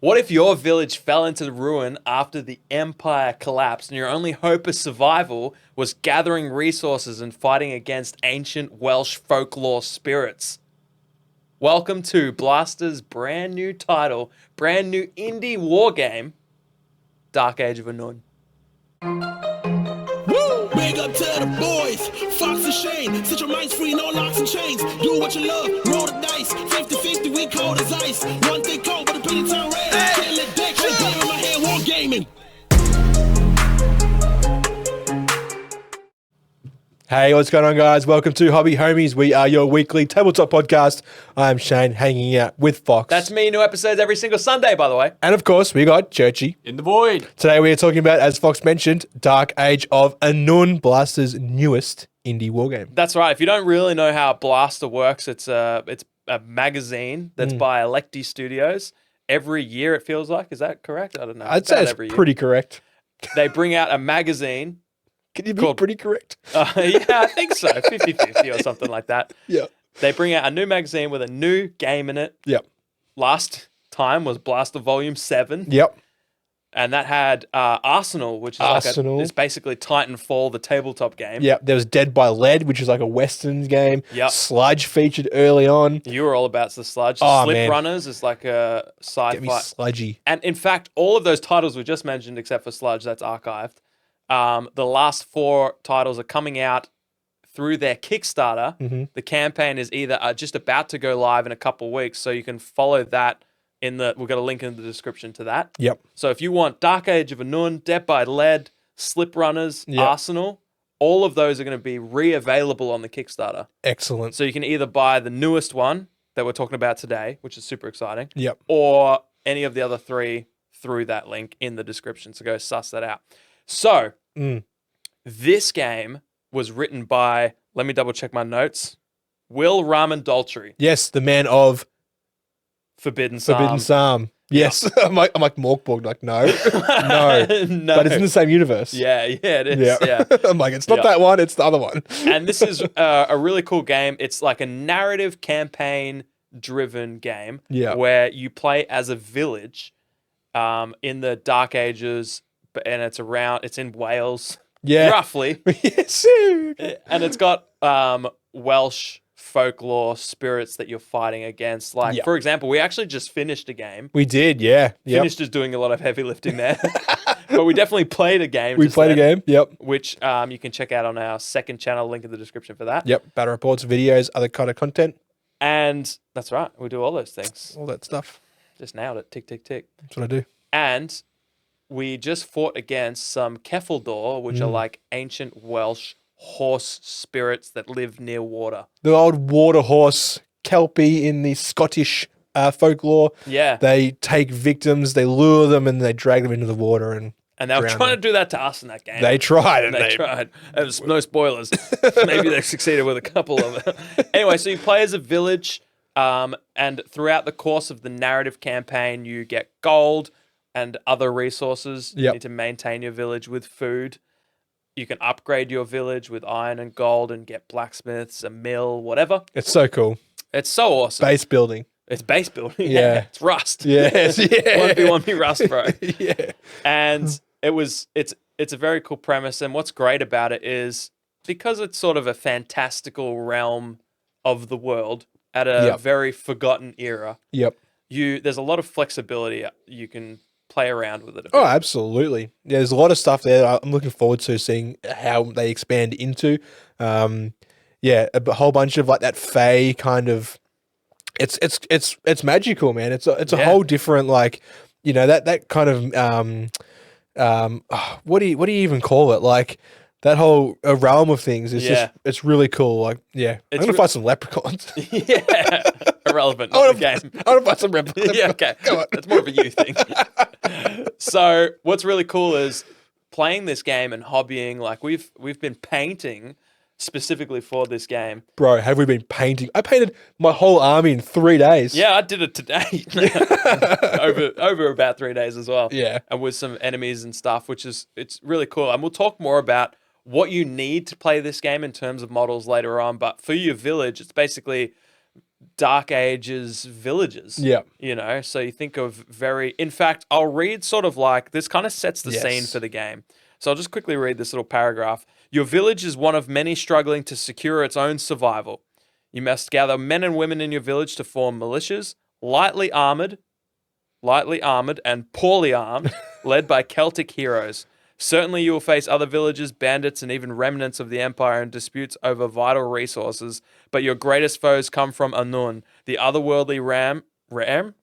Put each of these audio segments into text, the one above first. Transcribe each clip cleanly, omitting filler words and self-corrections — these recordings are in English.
What if your village fell into ruin after the empire collapsed and your only hope of survival was gathering resources and fighting against ancient Welsh folklore spirits? Welcome to Blaster's brand new title, brand new indie war game, Dark Age of Annwn. Woo! Big up to the boys, Fox and Shane. Set your minds free, no locks and chains. Do what you love, roll the dice. 50-50, we cold as ice. One thing cold, but the opinion turn red. Can't let deck, whole game in my hand, Wargaming. Hey, what's going on, guys? Welcome to Hobby Homies. We are your weekly tabletop podcast. I'm Shane, hanging out with Fox. That's me, new episodes every single Sunday, by the way. And of course, we got Churchy. In the void. Today we are talking about, as Fox mentioned, Dark Age of Annwn, Blaster's newest indie wargame. That's right. If you don't really know how Blaster works, it's a magazine that's by Electi Studios. Every year, it feels like. Is that correct? I don't know. I'd say it's pretty correct. They bring out a magazine. Can you be pretty correct? Yeah, I think so. 50-50 or something like that. Yeah. They bring out a new magazine with a new game in it. Yep. Last time was Blaster Volume 7. Yep. And that had Arsenal, which is Arsenal. it's basically Titanfall, the tabletop game. Yep. There was Dead by Lead, which is like a Westerns game. Yep. Sludge featured early on. You were all about the Sludge. Oh, Slip man. Runners is like a Get me sci-fi. sludgy. And in fact, all of those titles we just mentioned, except for Sludge, that's archived. The last 4 titles are coming out through their Kickstarter. The campaign is either just about to go live in a couple of weeks, so you can follow that we've got a link in the description to that. Yep. So if you want Dark Age of Annwn, Dead by Lead, Slip Runners, Yep. Arsenal, all of those are going to be re-available on the Kickstarter. Excellent. So you can either buy the newest one that we're talking about today, which is super exciting, Yep. or any of the other 3 through that link in the description. So go suss that out. So this game was written by, let me double check my notes, Will Ramen Daltrey. Yes, the man of Forbidden Psalm. Forbidden Psalm. Yes. I'm like Morkborg, like, no. No. No. But it's in the same universe. Yeah, it is. Yeah. I'm like, it's not Yeah. that one, it's the other one. And this is a really cool game. It's like a narrative campaign driven game Yeah. where you play as a village in the Dark Ages, and it's in Wales, Yeah. roughly. Yes. And it's got Welsh folklore spirits that you're fighting against. Like, Yeah. for example, we actually just finished a game. We did, yeah. Yep. Finished is doing a lot of heavy lifting there. But we definitely played a game. We just played a then, game, yep. which you can check out on our second channel, link in the description for that. Yep. Battle reports, videos, other kind of content, And that's right. We do all those things. all that stuff. Just nailed it. Tick, tick, tick. That's what I do. And we just fought against some Kefaldor, which are like ancient Welsh horse spirits that live near water. The old water horse, Kelpie in the Scottish folklore. Yeah. They take victims, they lure them, and they drag them into the water. And And they were drown trying them. to do that to us in that game. They tried, and They tried. There's no spoilers. Maybe they succeeded with a couple of them. Anyway, so you play as a village, and throughout the course of the narrative campaign, you get gold and other resources. You Yep. need to maintain your village with food. You can upgrade your village with iron and gold and get blacksmiths, a mill, whatever. It's so cool. It's so awesome. Base building. It's base building. Yeah. It's Rust. Yes, yeah. 1v1 Rust, bro. Yeah. And it's a very cool premise. And what's great about it is because it's sort of a fantastical realm of the world at a Yep. very forgotten era, Yep. there's a lot of flexibility. You can play around with it a bit. Oh, absolutely. Yeah, there's a lot of stuff there that I'm looking forward to seeing how they expand into. Yeah, a whole bunch of like that Fae kind of. It's magical, man. It's a Yeah. whole different like, that kind of what do you even call it? Like that whole realm of things is Yeah. just it's really cool. Like I'm It's gonna re- find some leprechauns. Yeah. Irrelevant, I not want the game. to find some leprechauns. Yeah, okay. Come on. That's more of a you thing. So what's really cool is playing this game and hobbying. Like we've been painting specifically for this game. Bro, have we been painting? I painted my whole army in 3 days. Yeah, I did it today. over about 3 days as well. Yeah. And with some enemies and stuff, it's really cool. And we'll talk more about what you need to play this game in terms of models later on. But for your village, it's basically Dark Ages villages. Yeah. You know, so you think of in fact, I'll read sort of like, this kind of sets the scene Yes. for the game. So I'll just quickly read this little paragraph. Your village is one of many struggling to secure its own survival. You must gather men and women in your village to form militias, lightly armored, and poorly armed, led by Celtic heroes. Certainly you will face other villages, bandits, and even remnants of the Empire in disputes over vital resources, but your greatest foes come from Annwn, the otherworldly ram?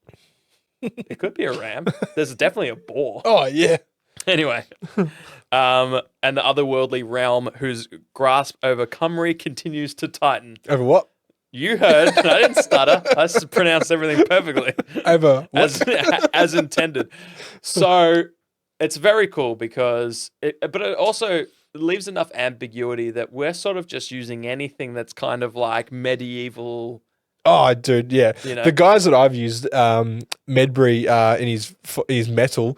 It could be a ram. There's definitely a boar. Oh, yeah. Anyway, and the otherworldly realm whose grasp over Cymru continues to tighten. Over what? You heard. I didn't stutter. I pronounced everything perfectly. Over what? As intended. So it's very cool because but it also leaves enough ambiguity that we're sort of just using anything that's kind of like medieval. Oh, dude, yeah. You know? The guys that I've used, Medbury in his metal,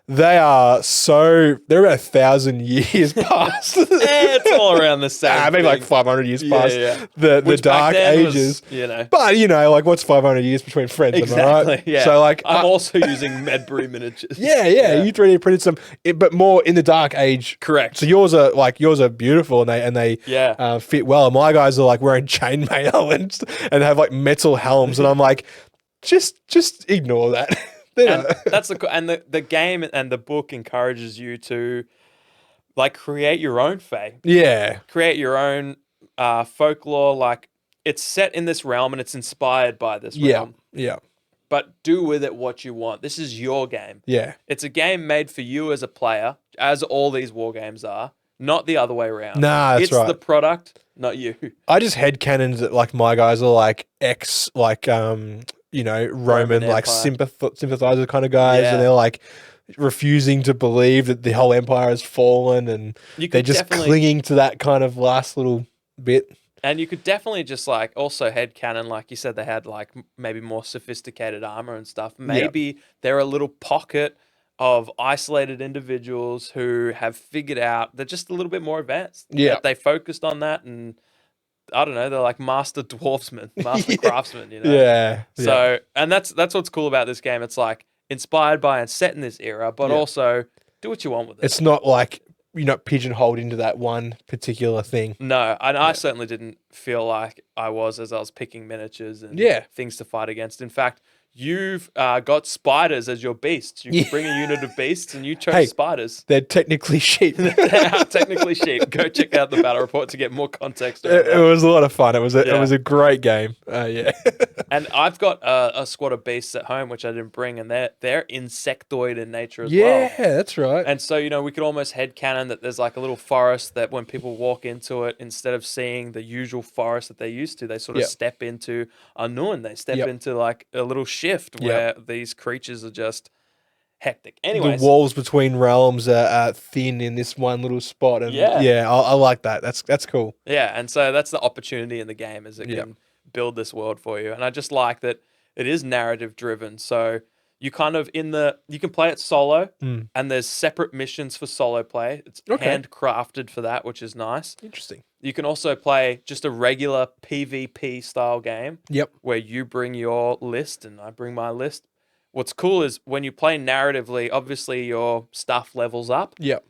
they're about 1,000 years past. It's all around the same. Maybe thing. like 500 years past the Which Dark back then was, Ages. you know. But, like, what's 500 years between friends, am I right? Exactly. Yeah. So, like, I'm also using Medbury miniatures. yeah, you 3D printed some, but more in the Dark Age. Correct. So yours are beautiful and they fit well. And my guys are like wearing chainmail and have like metal helms, and I'm like, just ignore that. And that's the game and the book encourages you to like create your own fae. Yeah. Create your own folklore. Like, it's set in this realm and it's inspired by this realm. Yeah. But do with it what you want. This is your game. Yeah. It's a game made for you as a player, as all these war games are, not the other way around. Nah, that's right. It's the product, not you. I just headcanons that like my guys are like Roman like sympathizer kind of guys, and they're like refusing to believe that the whole empire has fallen, and they're just clinging to that kind of last little bit. And you could definitely just like also headcanon, like you said, they had like maybe more sophisticated armor and stuff. Maybe they're a little pocket of isolated individuals who have figured out they're just a little bit more advanced. Yeah, they focused on that, and I don't know, they're like master dwarfsmen, master craftsmen, you know? Yeah. So, and that's what's cool about this game. It's like inspired by and set in this era, but also do what you want with it. It's not like you're not pigeonholed into that one particular thing. No, and I certainly didn't feel like I was as I was picking miniatures and things to fight against. In fact, you've got spiders as your beasts. You can bring a unit of beasts, and you chose spiders. They're technically sheep. They are technically sheep. Go check out the battle report to get more context. It was a lot of fun. It was a great game. And I've got a squad of beasts at home, which I didn't bring, and they're insectoid in nature as well. Yeah, that's right. And so, we could almost headcanon that there's like a little forest that when people walk into it, instead of seeing the usual forest that they're used to, they sort of step into Annwn. They step into like a little shift where these creatures are just hectic. Anyways, the walls between realms are thin in this one little spot, and I like that. That's cool. Yeah, and so that's the opportunity in the game, is it can build this world for you. And I just like that it is narrative driven. So you kind of you can play it solo, and there's separate missions for solo play. It's handcrafted for that, which is nice. Interesting. You can also play just a regular PvP style game. Yep. Where you bring your list and I bring my list. What's cool is when you play narratively, obviously your stuff levels up. Yep.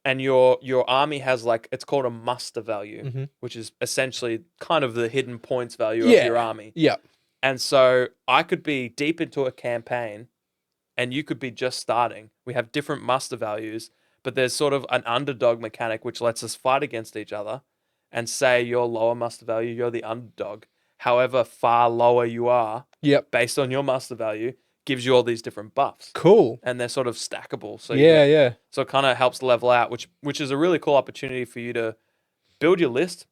And your army has it's called a muster value, which is essentially kind of the hidden points value of your army. Yeah. And so I could be deep into a campaign and you could be just starting. We have different muster values, but there's sort of an underdog mechanic which lets us fight against each other and say your lower muster value, you're the underdog. However far lower you are, based on your muster value, gives you all these different buffs. Cool. And they're sort of stackable. So So it kind of helps level out, which is a really cool opportunity for you to build your list,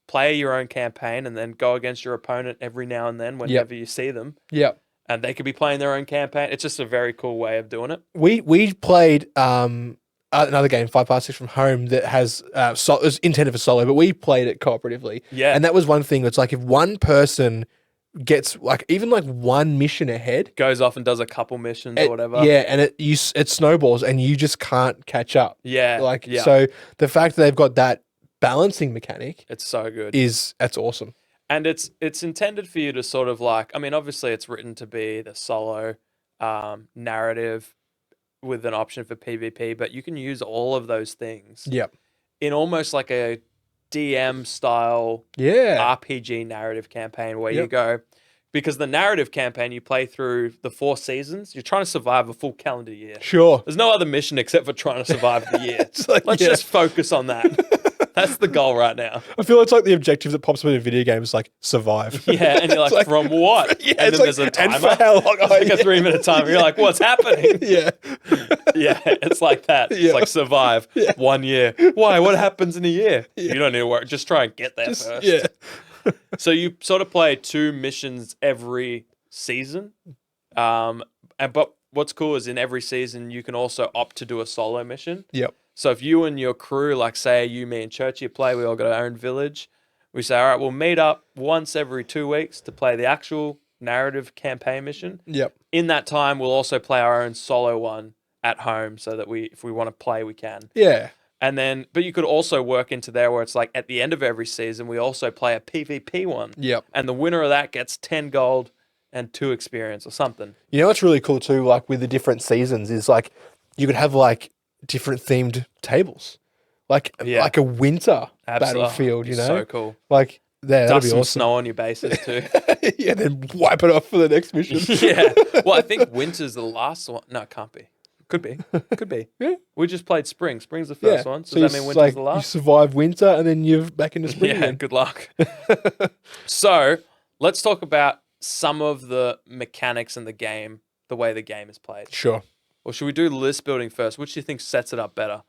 play your own campaign, and then go against your opponent every now and then whenever you see them. Yep. And they could be playing their own campaign. It's just a very cool way of doing it. We played another game, 5 past 6 from home, that has it was intended for solo, but we played it cooperatively. Yeah. And that was one thing. It's like if one person gets even one mission ahead, goes off and does a couple missions or whatever. Yeah, and it snowballs and you just can't catch up. Yeah. So the fact that they've got that balancing mechanic, it's so good. That's awesome. And it's intended for you to sort of like, I mean, obviously it's written to be the solo narrative with an option for PvP, but you can use all of those things Yep. in almost like a DM style Yeah. RPG narrative campaign where Yep. you go, because the narrative campaign, you play through the 4 seasons, you're trying to survive a full calendar year. Sure. There's no other mission except for trying to survive the year. It's like, Let's yeah. just focus on that. That's the goal right now. I feel it's like the objective that pops up in a video game is like survive. Yeah, and you're like, like- from what? Yeah, and it's then like, there's a and timer. for how long? It's like a 3-minute timer. You're like, what's happening? Yeah. Yeah, it's like that. It's Yeah. like survive 1 year. Why? What happens in a year? You don't need to work. Just try and get there first. Yeah. So you sort of play 2 missions every season. But what's cool is in every season, you can also opt to do a solo mission. Yep. So if you and your crew, like say you, me, and Churchy play, we all got our own village. We say, all right, we'll meet up once every 2 weeks to play the actual narrative campaign mission. Yep. In that time, we'll also play our own solo one at home so that if we want to play, we can. Yeah. And then, but you could also work into there where it's like at the end of every season, we also play a PvP one. Yep. And the winner of that gets 10 gold and 2 experience or something. You know what's really cool too, like with the different seasons, is like you could have like different themed tables, like Yeah. like a winter Absolutely. battlefield. You know, So cool. like that'd Dust be some awesome. snow on your bases too. Yeah, then wipe it off for the next mission. Yeah. Well, I think winter's the last one. No, it can't be. Could be. Could be. Yeah. We just played spring. Spring's the Yeah. first one. So you does that mean winter's like, the you last? survive winter and then you're back into spring Yeah, again. good luck. So let's talk about some of the mechanics in the game, the way the game is played. Sure. Or should we do list building first? Which do you think sets it up better?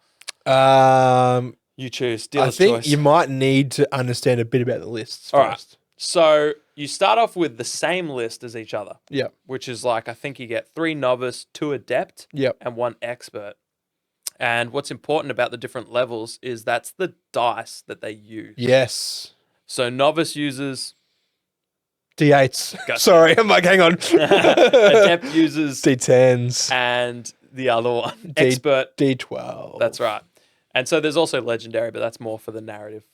You choose. I Dealer's think choice. you might need to understand a bit about the lists All right. first. So you start off with the same list as each other, Yep. which is like, I think you get 3 novice, 2 adept, Yep. and 1 expert. And what's important about the different levels is that's the dice that they use. Yes. So novice uses, D8s. Gotcha. Sorry, I'm like, hang on. adept uses, D10s. and the other one, expert. D12. That's right. And so there's also legendary, but that's more for the narrative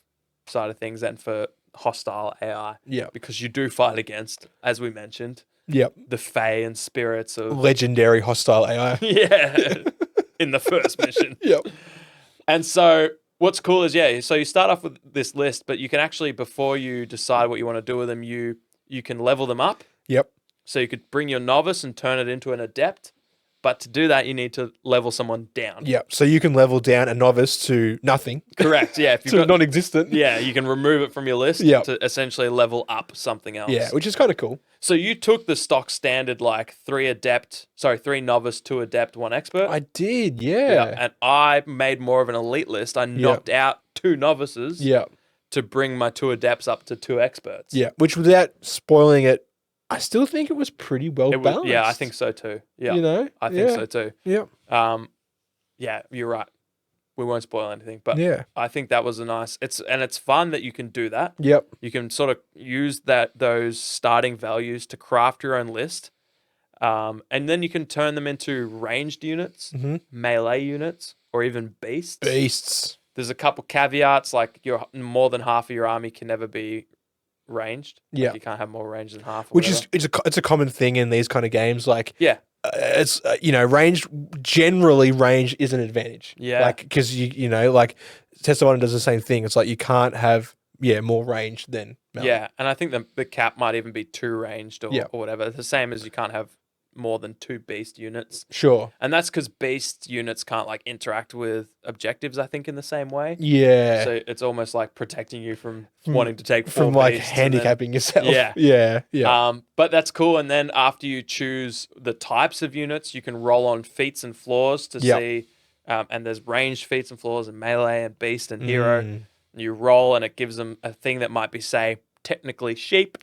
side of things and for hostile AI. Yep. Because you do fight against, as we mentioned, Yep. the fae and spirits of Legendary hostile AI. yeah, in the first mission. Yep. And so what's cool is, yeah, so you start off with this list, but you can actually, before you decide what you want to do with them, you can level them up. Yep. So you could bring your novice and turn it into an adept. But to do that, you need to level someone down. Yep. So you can level down a novice to nothing. Correct. Yeah. If you've To got, non-existent. yeah, you can remove it from your list Yep. to essentially level up something else. Yeah, which is kind of cool. So you took the stock standard like 3 novice, 2 adept, 1 expert. I did, yeah. And I made more of an elite list. I knocked out 2 novices Yeah. to bring my 2 adepts up to 2 experts. Yeah. Which without spoiling it, I still think it was pretty well It was, balanced. yeah, I think so too. Yeah. You know? I think Yeah. so too. Yeah. Yeah, you're right. We won't spoil anything, but Yeah. I think that was a nice. It's fun that you can do that. Yep. You can sort of use those starting values to craft your own list, and then you can turn them into ranged units, melee units, or even beasts. Beasts. There's a couple caveats, like more than half of your army can never be ranged. Like Yeah. you can't have more range than half. Or Which is whatever. it's a common thing in these kind of games. Like yeah, it's range is an advantage. Yeah. Like because you know like Test1 does the same thing. It's like you can't have more range than melee. yeah, and I think the cap might even be 2 ranged or, Yeah. or whatever. It's the same as you can't have more than 2 beast units. Sure. And that's because beast units can't like interact with objectives, I think, in the same way. Yeah. So it's almost like protecting you from wanting to take 4 From like beasts and then- handicapping yourself. Yeah. Yeah. Yeah. But that's cool. And then after you choose the types of units, you can roll on feats and flaws to Yep. see. And there's ranged feats and flaws and melee and beast and hero. Mm. And you roll and it gives them a thing that might be, say, technically sheep,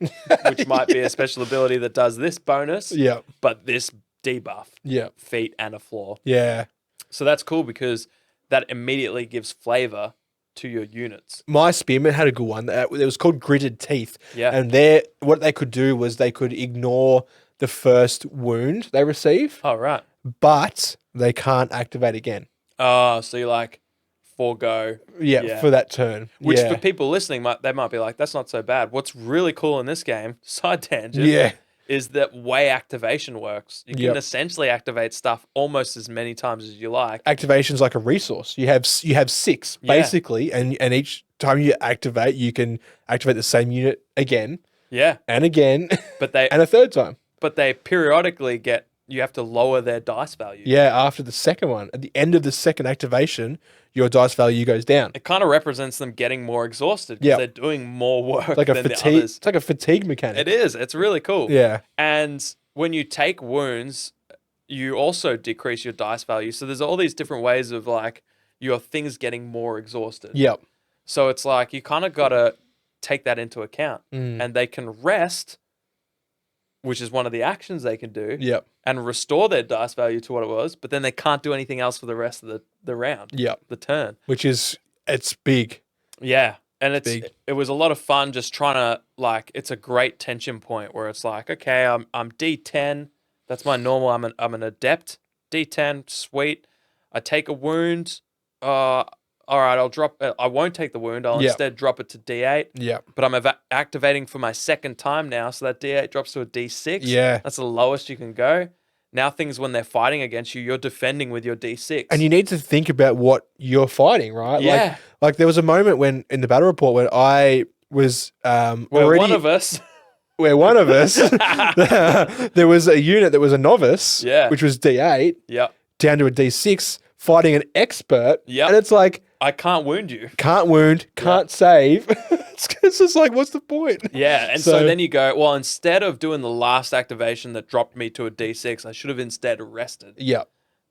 which might be a special ability that does this bonus, Yeah. but this debuff, Yeah. feat and a flaw. Yeah. So that's cool because that immediately gives flavor to your units. My spearman had a good one. It was called Gritted Teeth. Yeah. And what they could do was they could ignore the first wound they receive, Oh, right. but they can't activate again. Oh, so you're like forego. for that turn. Which for people listening, they might be like, that's not so bad. What's really cool in this game, side tangent, is that way activation works. You can essentially activate stuff almost as many times as you like. Activation's like a resource. You have 6 basically, and each time you activate, you can activate the same unit again. Yeah. And again. But they and a third time. But they periodically you have to lower their dice value. Yeah, after the second one. At the end of the second activation, your dice value goes down. It kind of represents them getting more exhausted because they're doing more work like than the others. It's like a fatigue mechanic. It is. It's really cool. Yeah. And when you take wounds, you also decrease your dice value. So there's all these different ways of like your things getting more exhausted. Yep. So it's like you kind of got to take that into account. And they can rest, which is one of the actions they can do. Yep. And restore their dice value to what it was, but then they can't do anything else for the rest of the round. Yep. The turn. Which is, it's big. Yeah. And Big. it was a lot of fun just trying to, like, it's a great tension point where it's like, okay, I'm D10. That's my normal. I'm an adept. D10, sweet. I take a wound. All right, I'll drop. I won't take the wound. I'll instead drop it to D8. Yeah. But I'm activating for my second time now, so that D8 drops to a D6. Yeah. That's the lowest you can go. Now things, when they're fighting against you, you're defending with your D6. And you need to think about what you're fighting, right? Yeah. Like there was a moment when in the battle report when I was Where one of us, there was a unit that was a novice, which was D8, down to a D6, fighting an expert, and it's like, I can't wound you. Can't wound, can't save. It's just like, what's the point? Yeah, and so then you go, well, instead of doing the last activation that dropped me to a D6, I should have instead rested. Yeah.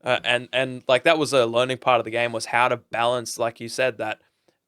And like that was a learning part of the game, was how to balance, like you said, that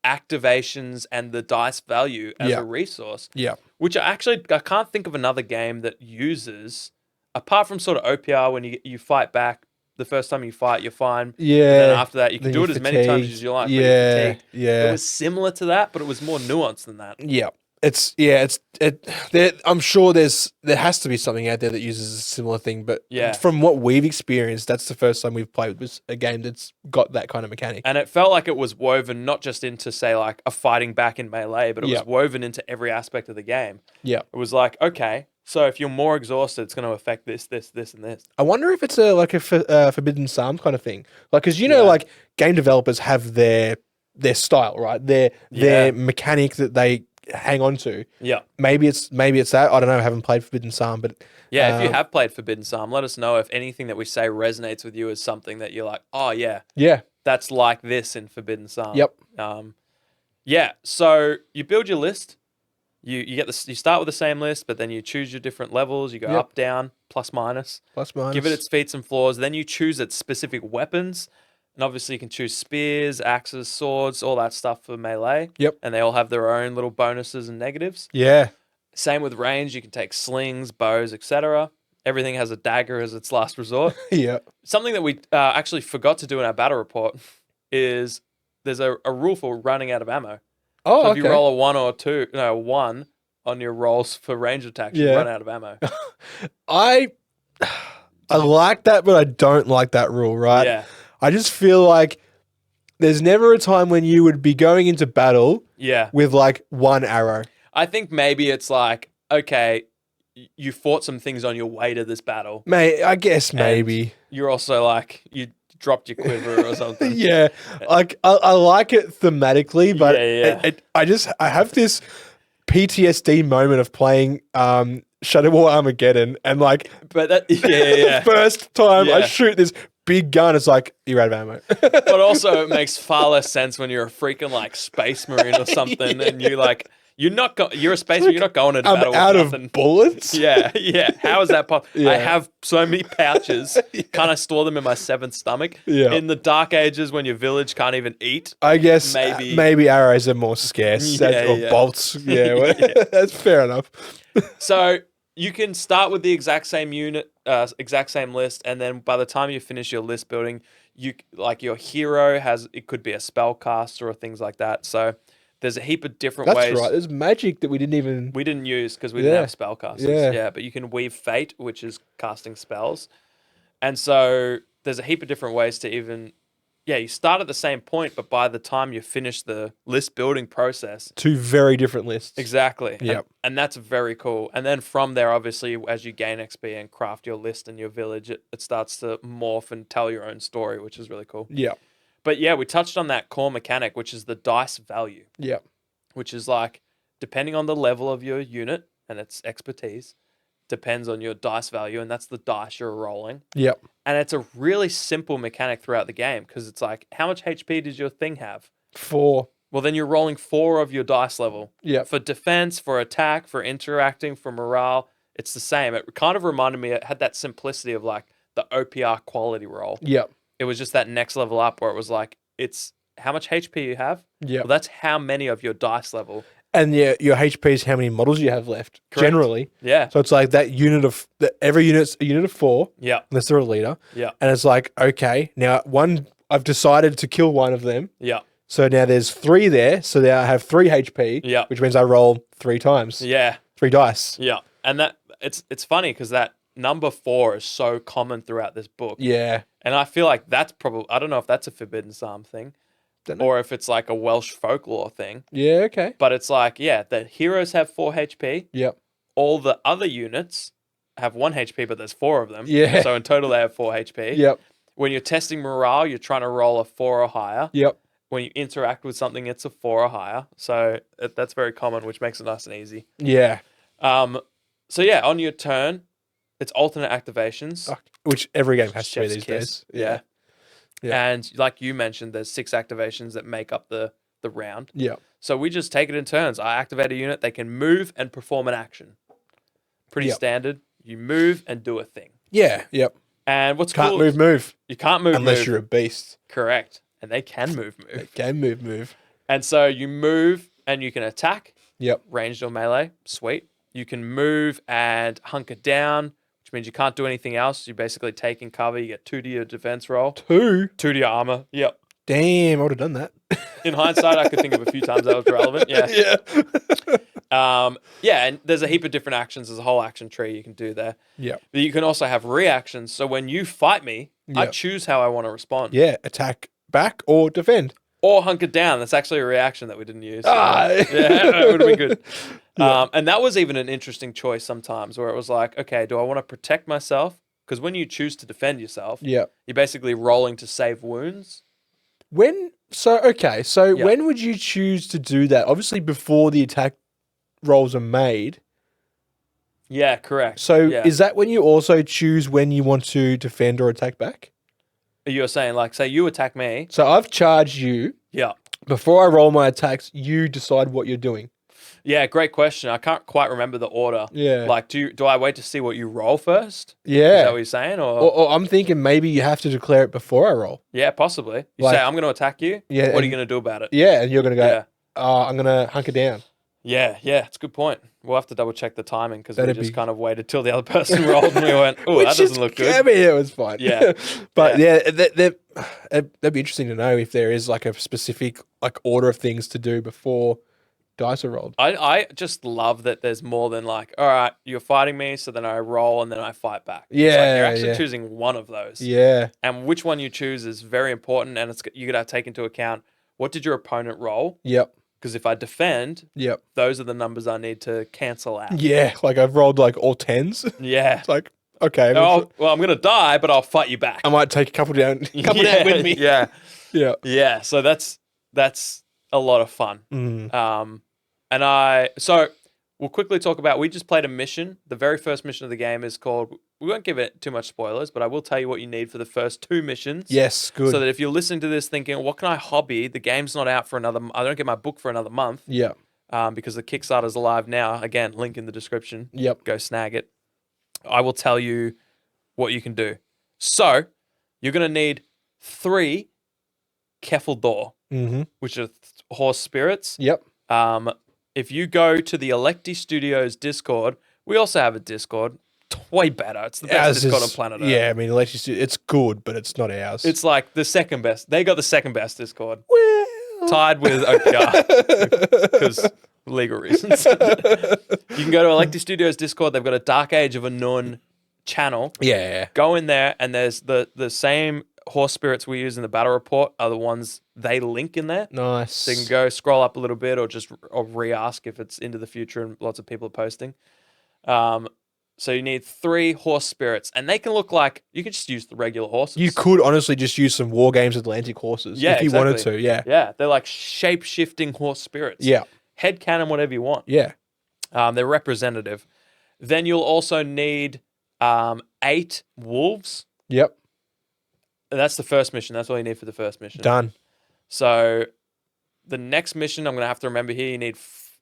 activations and the dice value as a resource. Yeah. Which I can't think of another game that uses, apart from sort of OPR when you fight back. The first time you fight, you're fine. Yeah. And then after that, you can do it as many times as you like. Yeah. Yeah. It was similar to that, but it was more nuanced than that. Yeah. I'm sure there has to be something out there that uses a similar thing, but from what we've experienced, that's the first time we've played with a game that's got that kind of mechanic. And it felt like it was woven not just into, say, like a fighting back in melee, but it was woven into every aspect of the game. Yeah. It was like, okay, so if you're more exhausted, it's going to affect this, this, this, and this. I wonder if it's a Forbidden Psalm kind of thing. Like, because like game developers have their style, right? Their mechanic that they hang on to. Yeah. Maybe it's that. I don't know. I haven't played Forbidden Psalm, but if you have played Forbidden Psalm, let us know if anything that we say resonates with you as something that you're like, oh yeah, that's like this in Forbidden Psalm. Yep. So you build your list. You start with the same list, but then you choose your different levels. You go up, down, plus, minus. Give it its feats and flaws. Then you choose its specific weapons. And obviously you can choose spears, axes, swords, all that stuff for melee. Yep. And they all have their own little bonuses and negatives. Yeah. Same with range. You can take slings, bows, etc. Everything has a dagger as its last resort. Yeah. Something that we actually forgot to do in our battle report is there's a rule for running out of ammo. Oh, so if you roll a 1 on your rolls for range attacks, you run out of ammo. I like that, but I don't like that rule, right? Yeah. I just feel like there's never a time when you would be going into battle with like one arrow. I think maybe it's like, okay, you fought some things on your way to this battle. I guess maybe. You're also like, you dropped your quiver or something. Yeah. Like I like it thematically, but I have this PTSD moment of playing Shadow War Armageddon and like first time I shoot this big gun, it's like you're out of ammo. But also it makes far less sense when you're a freaking like space marine or something and you like you're a space marine, you're not going into battle with out nothing. of bullets. Yeah. How is that possible? I have so many pouches. Can't I store them in my seventh stomach? Yeah. In the Dark Ages when your village can't even eat. I guess maybe arrows are more scarce or bolts. Yeah, that's fair enough. So you can start with the exact same unit, exact same list, and then by the time you finish your list building, your hero it could be a spellcaster or things like that. So there's a heap of different ways. That's right. There's magic that we didn't use because we didn't have spellcasters. Yeah, but you can weave fate, which is casting spells, and so there's a heap of different ways to even you start at the same point, but by the time you finish the list building process, 2 very different lists. exactly. Yep. And that's very cool. And then from there, obviously, as you gain XP and craft your list and your village, it starts to morph and tell your own story, which is really cool. Yeah. But yeah, we touched on that core mechanic, which is the dice value, Yeah. which is like, depending on the level of your unit and its expertise, depends on your dice value, and that's the dice you're rolling. Yep. And it's a really simple mechanic throughout the game because it's like, how much HP does your thing have? 4. Well, then you're rolling 4 of your dice level. Yeah. For defense, for attack, for interacting, for morale, it's the same. It kind of reminded me, it had that simplicity of like the OPR quality roll. Yep. It was just that next level up where it was like, it's how much HP you have. Yep. Well, that's how many of your dice level. And your HP is how many models you have left, Correct. generally. Yeah. So it's like that unit of, every unit's a unit of 4, Yeah. unless they're a leader. Yeah. And it's like, okay, now I've decided to kill one of them. Yeah. So now there's 3 there. So now I have 3 HP, Yeah. which means I roll 3 times. Yeah. 3 dice. Yeah. And that it's funny because that number 4 is so common throughout this book. Yeah. And I feel like that's probably, I don't know if that's a Forbidden Psalm thing Don't know. or if it's like a Welsh folklore thing, Yeah, okay. but it's like, yeah, the heroes have 4 HP. Yep. All the other units have 1 HP, but there's 4 of them. Yeah. So in total, they have 4 HP. Yep. When you're testing morale, you're trying to roll a 4 or higher. Yep. When you interact with something, it's a 4 or higher. So that's very common, which makes it nice and easy. Yeah. So yeah, on your turn, it's alternate activations. Which every game has to be Chef's these kiss. days. Yeah. Yeah. And like you mentioned, there's 6 activations that make up the round. Yeah. So we just take it in turns. I activate a unit, they can move and perform an action. Pretty Yep. standard. You move and do a thing. Yeah. Yep. And what's Can't cool? move. You can't move Unless you're a beast. correct. And they can move. Game move. And so you move and you can attack, Yep. ranged or melee. Sweet. You can move and hunker down, which means you can't do anything else. You're basically taking cover. You get 2 to your defense roll, 2. 2 to your armor. Yep. Damn, I would have done that. In hindsight, I could think of a few times that was relevant. Yeah. Yeah. And there's a heap of different actions. There's a whole action tree you can do there. Yeah. But you can also have reactions. So when you fight me, I Yep. choose how I want to respond. Yeah. Attack back or defend. Or hunker down. That's actually a reaction that we didn't use. Ah. Yeah, that would have been good. Yeah. And that was even an interesting choice sometimes where it was like, okay, do I want to protect myself? Because when you choose to defend yourself, Yeah. you're basically rolling to save wounds. When would you choose to do that? Obviously before the attack rolls are made. Yeah, correct. So yeah. is that when you also choose when you want to defend or attack back? You're saying, like, say you attack me. So I've charged you. Yeah. Before I roll my attacks, you decide what you're doing. Yeah, great question. I can't quite remember the order. Yeah. Like, do I wait to see what you roll first? Yeah. Is that what you're saying? Or I'm thinking maybe you have to declare it before I roll. Yeah, possibly. You Like- say, I'm going to attack you. Yeah, What are you and- going to do about it? Yeah, and you're going to go, Yeah. I'm going to hunker down. Yeah, it's a good point. We'll have to double check the timing because we That'd just be- kind of waited till the other person rolled and we went, oh, that doesn't look good. I mean, it was fine. Yeah. But that'd be interesting to know if there is like a specific like order of things to do before dice are rolled. I just love that there's more than like, all right, you're fighting me, so then I roll and then I fight back. It's like Yeah, you're actually yeah. choosing one of those. Yeah. And which one you choose is very important, and you got to take into account what did your opponent roll? Yep. Because if I defend, Yep. those are the numbers I need to cancel out. Yeah. Like I've rolled like all 10s. Yeah. It's like, okay. Oh, well, I'm gonna die, but I'll fight you back. I might take a couple down yeah, with me. Yeah. Yeah. Yeah. So that's a lot of fun. Mm. So we'll quickly talk about, we just played a mission. The very first mission of the game is called, we won't give it too much spoilers, but I will tell you what you need for the first 2 missions. Yes. Good. So that if you're listening to this thinking, what can I hobby? The game's not out for I don't get my book for another month. Yeah. Because the Kickstarter's alive now. Again, link in the description. Yep. Go snag it. I will tell you what you can do. So you're going to need 3 Kefeldor, Mm-hmm. which are horse spirits. Yep. If you go to the Electi Studios Discord, we also have a Discord. Way better. It's the best Ours Discord is- on planet Earth. Yeah. I mean, it's good, but it's not ours. It's like the second best. They got the second best Discord. well. Tied with OPR. Because legal reasons. You can go to Electi Studios Discord. They've got a Dark Age of Annwn channel. Yeah. Go in there and there's the same horse spirits we use in the battle report are the ones they link in there. Nice. So you can go scroll up a little bit or re-ask if it's into the future and lots of people are posting. So you need 3 horse spirits, and they can look like you can just use the regular horses. You could honestly just use some Wargames Atlantic horses if you wanted to. Yeah. Yeah, they're like shape-shifting horse spirits. Yeah. Head cannon, whatever you want. Yeah. They're representative. Then you'll also need 8 wolves. Yep. That's the first mission. That's all you need for the first mission. Done. So the next mission, I'm going to have to remember here, you need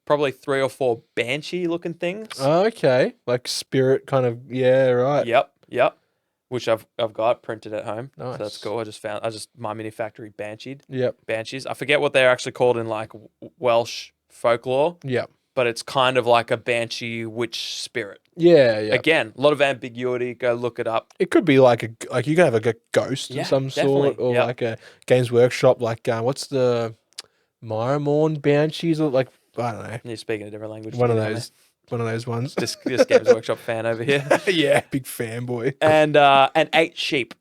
probably 3 or 4 banshee-looking things. Okay. Like spirit kind of, yeah, right. Yep. Which I've got printed at home. Nice. So that's cool. I just My Mini Factory bansheed. Yep. Banshees. I forget what they're actually called in like Welsh folklore. Yep. But it's kind of like a banshee witch spirit. Yeah, yeah. Again, a lot of ambiguity. Go look it up. It could be like you could have a ghost of some sort, or like a Games Workshop, like what's the Myramorn Banshees, or like I don't know. You're speaking a different language. One of those ones. This Games Workshop fan over here. Yeah, big fanboy. And 8 sheep.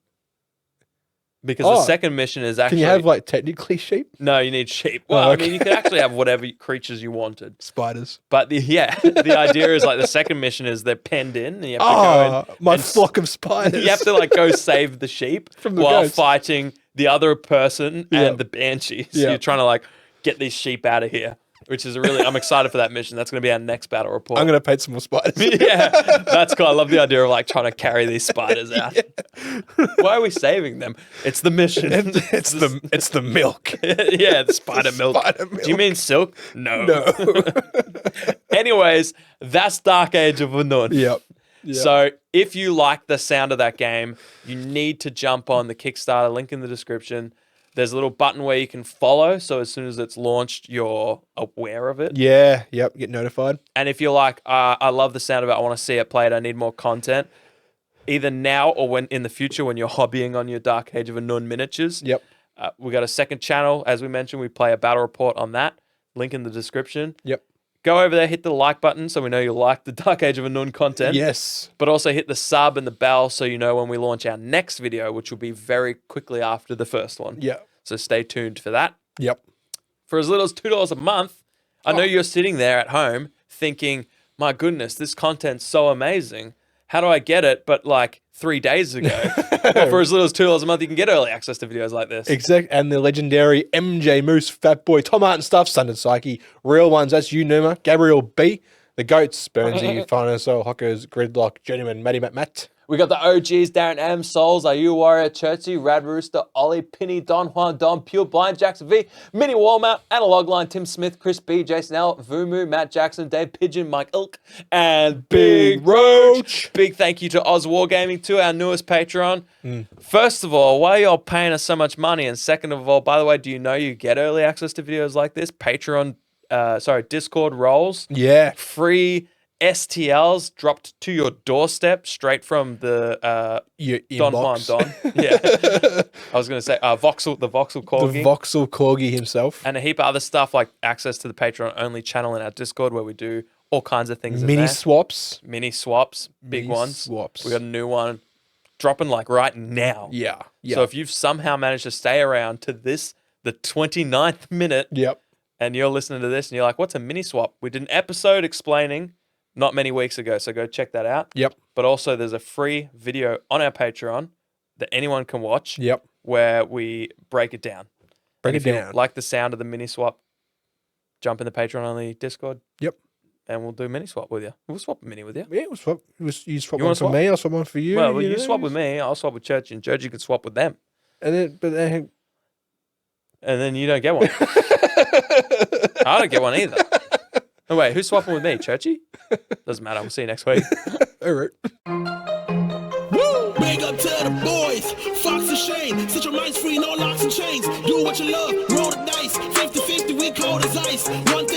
Because the second mission is actually... Can you have, like, technically sheep? No, you need sheep. Well, okay. I mean, you could actually have whatever creatures you wanted. Spiders. But the idea is, like, the second mission is they're penned in, and you have to go my flock of spiders. You have to, like, go save the sheep while ghosts. fighting the other person and the banshees. Yeah. You're trying to, like, get these sheep out of here, which is I'm excited for that mission. That's going to be our next battle report. I'm going to paint some more spiders. Yeah, that's cool. I love the idea of like trying to carry these spiders out. Why are we saving them? It's the mission. It's the milk. Yeah, the spider milk. Do you mean silk? No. Anyways, that's Dark Age of Annwn. Yep. So if you like the sound of that game, you need to jump on the Kickstarter, link in the description. There's a little button where you can follow, so as soon as it's launched, you're aware of it. Yeah, yep, get notified. And if you're like, I love the sound of it, I want to see it played, I need more content, either now or when in the future when you're hobbying on your Dark Age of Annwn miniatures. Yep. We got a second channel, as we mentioned, we play a battle report on that. Link in the description. Yep. Go over there, hit the like button so we know you like the Dark Age of Annwn content. Yes. But also hit the sub and the bell so you know when we launch our next video, which will be very quickly after the first one. Yep. So stay tuned for that. Yep. For as little as $2 a month, I know you're sitting there at home thinking, my goodness, this content's so amazing. How do I get it? But like 3 days ago. Well, for as little as $2 a month, you can get early access to videos like this. Exactly. And the legendary MJ Moose, Fat Boy, Tom Martin stuff, Sundered Psyche, real ones, that's you, Numa, Gabriel B, the Goats, Burnsy, Financial, Hockers, Gridlock, Journeyman, Matty Matt. We got the OGs, Darren M, Souls, Are You Warrior, Churchy, Rad Rooster, Ollie, Pinny, Don Juan, Don, Pure Blind, Jackson V, Mini Walmart, Analog Line, Tim Smith, Chris B, Jason L, Vumu, Matt Jackson, Dave Pigeon, Mike Ilk, and Big Roach. Big thank you to Oz Wargaming, to our newest Patreon. First of all, why are y'all paying us so much money? And second of all, by the way, do you know you get early access to videos like this? Discord roles. Yeah. Free STLs dropped to your doorstep straight from the Your Don Juan inbox. Don. Yeah. I was going to say the Voxel Corgi. The Voxel Corgi himself. And a heap of other stuff like access to the Patreon only channel in our Discord where we do all kinds of things. Mini swaps. Mini swaps, big Mini ones. swaps. We got a new one dropping like right now. Yeah. Yeah. So if you've somehow managed to stay around to this, the 29th minute, Yep. and you're listening to this and you're like, what's a mini swap? We did an episode explaining not many weeks ago, so go check that out. Yep. But also there's a free video on our Patreon that anyone can watch. Yep. Where we break it down. Break And it if you down. like the sound of the mini swap, jump in the Patreon only Discord. Yep. And we'll do mini swap with you. We'll swap a mini with you. Yeah, we'll swap. You swap You one wanna for swap? me, I'll swap one for you. Well, you know? swap with me, I'll swap with Church, and Church you can swap with them. And then you don't get one. I don't get one either. Oh, wait, who's swapping with me? Churchy? Doesn't matter. We'll see you next week. all right. Woo! Big up to the boys, Fox and Shane. Set your minds free, no locks and chains. Do what you love, roll the dice. 50-50, we cold as ice. One